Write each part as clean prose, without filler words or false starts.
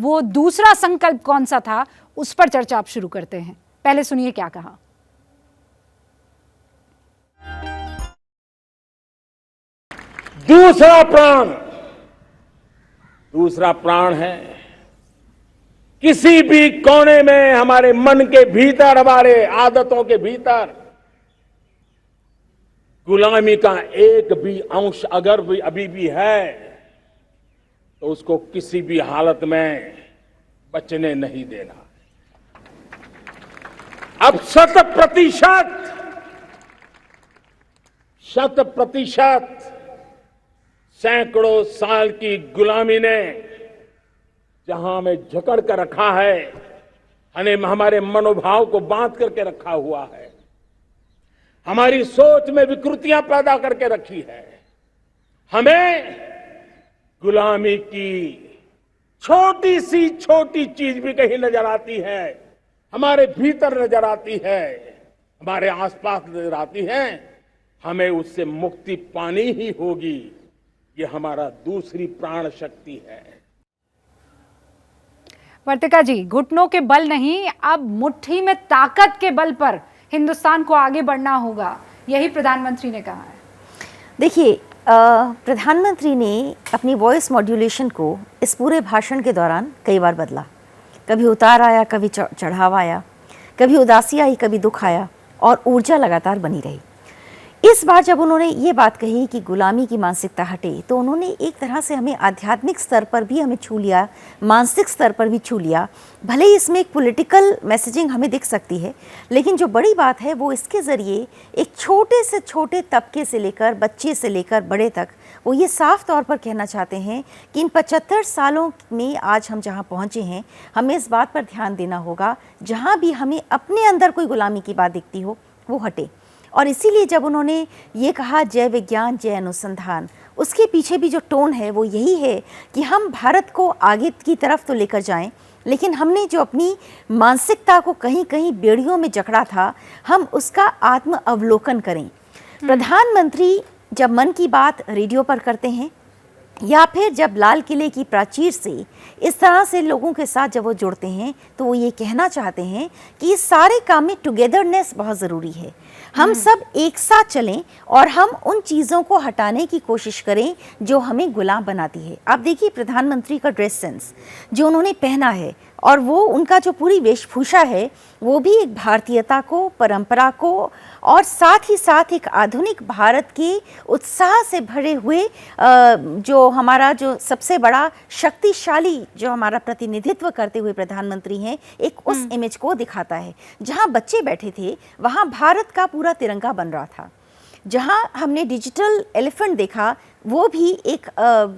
वो दूसरा संकल्प कौन सा था, उस पर चर्चा आप शुरू करते हैं। पहले सुनिए क्या कहा। दूसरा प्राण है किसी भी कोने में, हमारे मन के भीतर, हमारे आदतों के भीतर गुलामी का एक भी अंश अगर भी अभी भी है तो उसको किसी भी हालत में बचने नहीं देना। अब 100% सैकड़ों साल की गुलामी ने जहां हमें जकड़ कर रखा है, हमारे मनोभाव को बांध करके रखा हुआ है, हमारी सोच में विकृतियां पैदा करके रखी है, हमें गुलामी की छोटी सी छोटी चीज भी कहीं नजर आती है, हमारे भीतर नजर आती है, हमारे आसपास नजर आती है, हमें उससे मुक्ति पानी ही होगी। ये हमारा दूसरी प्राण शक्ति है। वर्तिका जी, घुटनों के बल नहीं, अब मुट्ठी में ताकत के बल पर हिंदुस्तान को आगे बढ़ना होगा, यही प्रधानमंत्री ने कहा है। देखिए, प्रधानमंत्री ने अपनी वॉइस मॉड्यूलेशन को इस पूरे भाषण के दौरान कई बार बदला। कभी उतार आया, कभी चढ़ावा आया, कभी उदासी आई, कभी दुख आया, और ऊर्जा लगातार बनी रही। इस बार जब उन्होंने ये बात कही कि गुलामी की मानसिकता हटे, तो उन्होंने एक तरह से हमें आध्यात्मिक स्तर पर भी हमें छू लिया, मानसिक स्तर पर भी छू लिया। भले ही इसमें एक पॉलिटिकल मैसेजिंग हमें दिख सकती है, लेकिन जो बड़ी बात है वो इसके ज़रिए एक छोटे से छोटे तबके से लेकर, बच्चे से लेकर बड़े तक, वो ये साफ तौर पर कहना चाहते हैं कि इन 75 सालों में आज हम जहाँ पहुँचे हैं, हमें इस बात पर ध्यान देना होगा, जहाँ भी हमें अपने अंदर कोई गुलामी की बात दिखती हो वो हटे। और इसीलिए जब उन्होंने ये कहा जय विज्ञान जय अनुसंधान, उसके पीछे भी जो टोन है वो यही है कि हम भारत को आगे की तरफ तो लेकर जाएं, लेकिन हमने जो अपनी मानसिकता को कहीं कहीं बेड़ियों में जकड़ा था, हम उसका आत्म अवलोकन करें। प्रधानमंत्री जब मन की बात रेडियो पर करते हैं या फिर जब लाल किले की प्राचीर से इस तरह से लोगों के साथ जब वो जुड़ते हैं, तो वो ये कहना चाहते हैं कि इस सारे काम में टुगेदरनेस बहुत ज़रूरी है। हम सब एक साथ चलें और हम उन चीज़ों को हटाने की कोशिश करें जो हमें गुलाम बनाती है। आप देखिए प्रधानमंत्री का ड्रेस सेंस जो उन्होंने पहना है, और वो उनका जो पूरी वेशभूषा है वो भी एक भारतीयता को, परंपरा को, और साथ ही साथ एक आधुनिक भारत के उत्साह से भरे हुए जो हमारा जो सबसे बड़ा शक्तिशाली जो हमारा प्रतिनिधित्व करते हुए प्रधानमंत्री हैं, एक उस इमेज को दिखाता है। जहाँ बच्चे बैठे थे वहाँ भारत का पूरा तिरंगा बन रहा था। जहाँ हमने डिजिटल एलिफेंट देखा, वो भी एक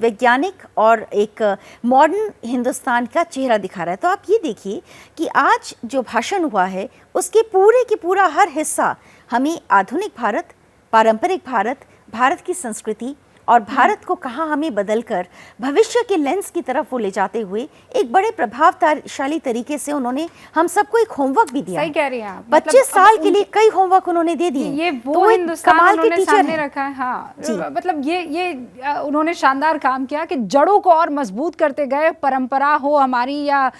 वैज्ञानिक और एक मॉडर्न हिंदुस्तान का चेहरा दिखा रहा है। तो आप ये देखिए कि आज जो भाषण हुआ है उसके पूरे की पूरा हर हिस्सा हमें आधुनिक भारत, पारंपरिक भारत, भारत की संस्कृति और भारत को कहाँ हमें बदलकर भविष्य के लेंस की तरफ वो ले जाते हुए एक बड़े प्रभावशाली तरीके से उन्होंने हम सबको एक होमवर्क भी दिया। सही कह रही हैं आप। 25 साल के लिए कई होमवर्क उन्होंने दे दिए। ये वो तो हिंदुस्तान कमाल के उन्होंने टीचर सामने हैं। रखा है। हाँ, मतलब ये उन्होंने शानदार काम किया कि जड़ों को और मजबूत करते गए। परंपरा हो हमारी या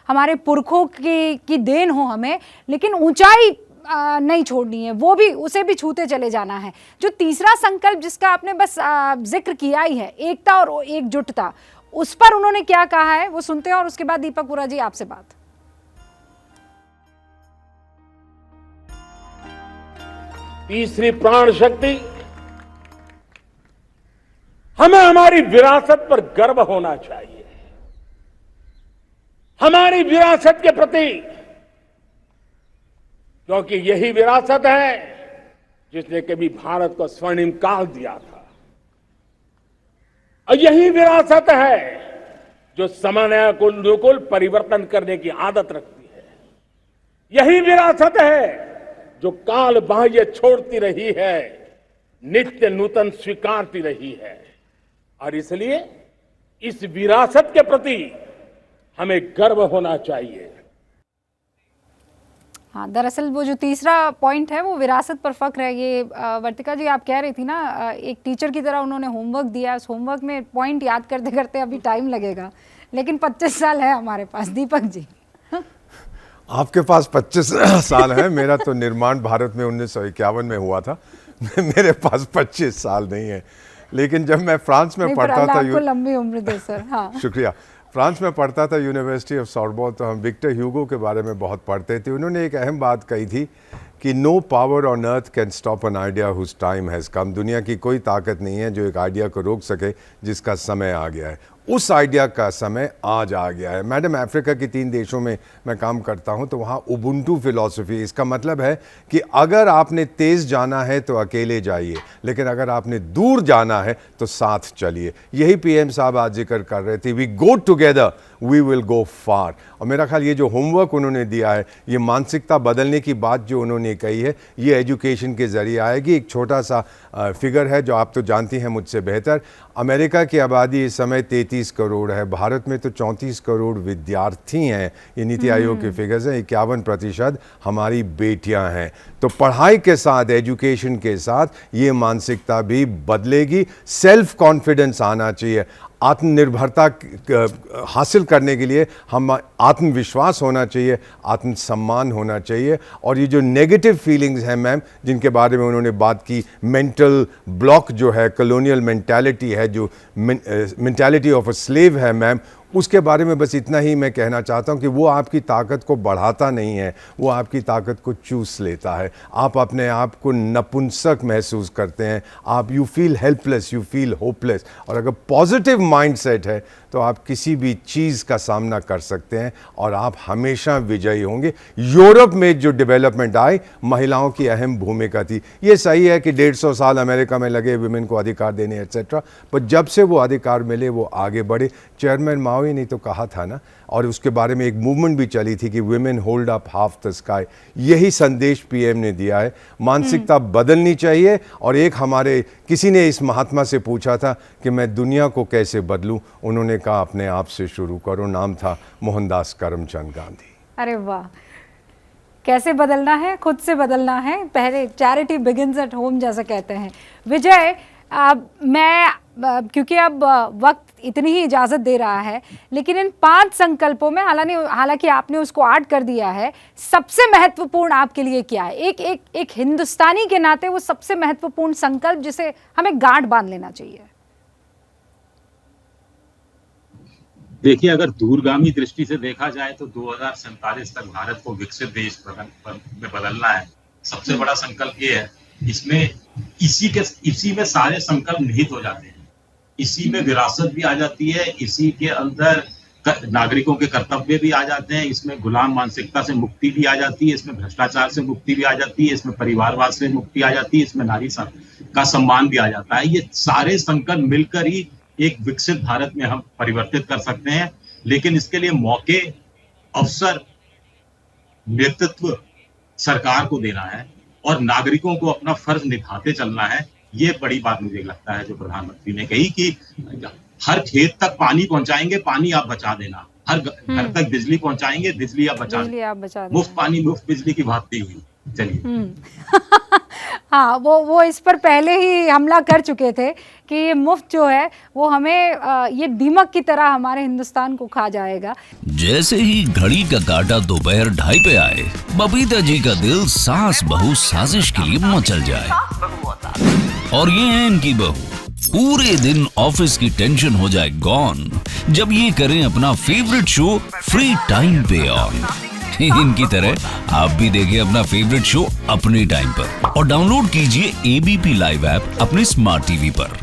हमारे पुरखों की देन हो हमें, लेकिन ऊंचाई नहीं छोड़नी है, वो भी, उसे भी छूते चले जाना है। जो तीसरा संकल्प जिसका आपने बस जिक्र किया ही है, एकता और एकजुटता, उस पर उन्होंने क्या कहा है वो सुनते हैं और उसके बाद दीपक पुरा जी आपसे बात। तीसरी प्राण शक्ति, हमें हमारी विरासत पर गर्व होना चाहिए। हमारी विरासत के प्रति, क्योंकि यही विरासत है जिसने कभी भारत को स्वर्णिम काल दिया था, और यही विरासत है जो समय को अनुकूल परिवर्तन करने की आदत रखती है। यही विरासत है जो काल बाह्य छोड़ती रही है, नित्य नूतन स्वीकारती रही है। और इसलिए इस विरासत के प्रति हमें गर्व होना चाहिए। हाँ, दरअसल वो जो तीसरा पॉइंट है वो विरासत पर फख्र है। ये वर्तिका जी आप कह रही थी ना, एक टीचर की तरह उन्होंने होमवर्क दिया, उस होमवर्क में पॉइंट याद करते करते अभी टाइम लगेगा, लेकिन 25 साल है हमारे पास। दीपक जी, आपके पास 25 साल है, मेरा तो निर्माण भारत में 1951 में हुआ था। मेरे पास 25 साल नहीं है। लेकिन जब मैं फ्रांस में पढ़ता था, आपको लंबी उम्र दे सर। हाँ शुक्रिया। फ्रांस में पढ़ता था यूनिवर्सिटी ऑफ सॉर्बोन, तो हम विक्टर ह्यूगो के बारे में बहुत पढ़ते थे। उन्होंने एक अहम बात कही थी कि no power on earth can stop an idea whose time has come. दुनिया की कोई ताकत नहीं है जो एक आइडिया को रोक सके जिसका समय आ गया है। उस आइडिया का समय आज आ गया है। मैडम, अफ्रीका के 3 देशों में मैं काम करता हूं, तो वहां उबुंटू फिलॉसफी, इसका मतलब है कि अगर आपने तेज़ जाना है तो अकेले जाइए, लेकिन अगर आपने दूर जाना है तो साथ चलिए। यही पीएम साहब आज जिक्र कर रहे थे, we go together we will go far. और मेरा ख्याल ये जो होमवर्क उन्होंने दिया है, ये मानसिकता बदलने की बात जो उन्होंने कही है, ये एजुकेशन के ज़रिए आएगी। एक छोटा सा फिगर है जो आप तो जानती हैं मुझसे बेहतर। अमेरिका की आबादी इस समय 33 करोड़ है, भारत में तो 34 करोड़ विद्यार्थी हैं। ये नीति आयोग के फिगर्स हैं। 51% हमारी बेटियां हैं। तो पढ़ाई के साथ, एजुकेशन के साथ ये मानसिकता भी बदलेगी। सेल्फ कॉन्फिडेंस आना चाहिए। आत्मनिर्भरता हासिल करने के लिए हम आत्मविश्वास होना चाहिए, आत्मसम्मान होना चाहिए। और ये जो नेगेटिव फीलिंग्स हैं मैम, जिनके बारे में उन्होंने बात की, मेंटल ब्लॉक जो है, कॉलोनियल मेंटालिटी है, जो मेंटालिटी ऑफ अ स्लेव है मैम, उसके बारे में बस इतना ही मैं कहना चाहता हूं कि वो आपकी ताकत को बढ़ाता नहीं है, वो आपकी ताकत को चूस लेता है। आप अपने आप को नपुंसक महसूस करते हैं, आप you feel helpless, you feel hopeless. और अगर पॉजिटिव माइंडसेट है तो आप किसी भी चीज़ का सामना कर सकते हैं और आप हमेशा विजयी होंगे। यूरोप में जो डेवलपमेंट आई, महिलाओं की अहम भूमिका थी। ये सही है कि 150 साल अमेरिका में लगे विमेन को अधिकार देने एट्सेट्रा, पर जब से वो अधिकार मिले वो आगे बढ़े। चेयरमैन माओ ने तो कहा था ना, और उसके बारे में एक मूवमेंट भी चली थी कि women hold up half the sky. यही संदेश पीएम ने दिया है। मानसिकता बदलनी चाहिए। और एक हमारे किसी ने इस महात्मा से पूछा था कि मैं दुनिया को कैसे बदलूं, उन्होंने कहा अपने आप से शुरू करो। नाम था मोहनदास करमचंद गांधी। अरे वाह, कैसे बदलना है? खुद से बदलना है। पहले चैरिटी बिगिंस एट होम जैसा कहते हैं। विजय, क्योंकि अब वक्त इतनी ही इजाज़त दे रहा है, लेकिन इन 5 संकल्पों में हालांकि आपने उसको ऐड कर दिया है, सबसे महत्वपूर्ण आपके लिए क्या है? एक हिंदुस्तानी के नाते वो सबसे महत्वपूर्ण संकल्प जिसे हमें गांठ बांध लेना चाहिए। देखिए, अगर दूरगामी दृष्टि से देखा जाए तो 2047 तक भारत को विकसित देश में बदलना है। सबसे बड़ा संकल्प ये है। इसमें इसी में सारे संकल्प निहित हो जाते हैं। इसी में विरासत भी आ जाती है, इसी के अंदर नागरिकों के कर्तव्य भी आ जाते हैं, इसमें गुलाम मानसिकता से मुक्ति भी आ जाती है, इसमें भ्रष्टाचार से मुक्ति भी आ जाती है, इसमें परिवारवाद से मुक्ति आ जाती है, इसमें नारी का सम्मान भी आ जाता है। ये सारे संकल्प मिलकर ही एक विकसित भारत में हम परिवर्तित कर सकते हैं। लेकिन इसके लिए मौके, अवसर, नेतृत्व सरकार को देना है और नागरिकों को अपना फर्ज निभाते चलना है। ये बड़ी बात मुझे लगता है जो प्रधानमंत्री ने कही कि हर खेत तक पानी पहुंचाएंगे, पानी आप बचा देना। हर घर तक बिजली पहुंचाएंगे, बिजली आप बचा देना। मुफ्त पानी, मुफ्त बिजली की बात नहीं हुई। चलिए हाँ, वो इस पर पहले ही हमला कर चुके थे कि ये मुफ्त जो है वो हमें ये दीमक की तरह हमारे हिंदुस्तान को खा जाएगा। जैसे ही घड़ी का काटा दोपहर 2:30 पे आए, बबीता जी का दिल सास बहू साजिश के लिए मचल जाए। और ये है इनकी बहू, पूरे दिन ऑफिस की टेंशन हो जाए गॉन जब ये करें अपना फेवरेट शो फ्री टाइम पे ऑन। इनकी तरह आप भी देखिए अपना फेवरेट शो अपने टाइम पर और डाउनलोड कीजिए एबीपी लाइव ऐप अपने स्मार्ट टीवी पर।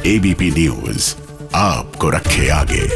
एबीपी न्यूज आपको रखे आगे।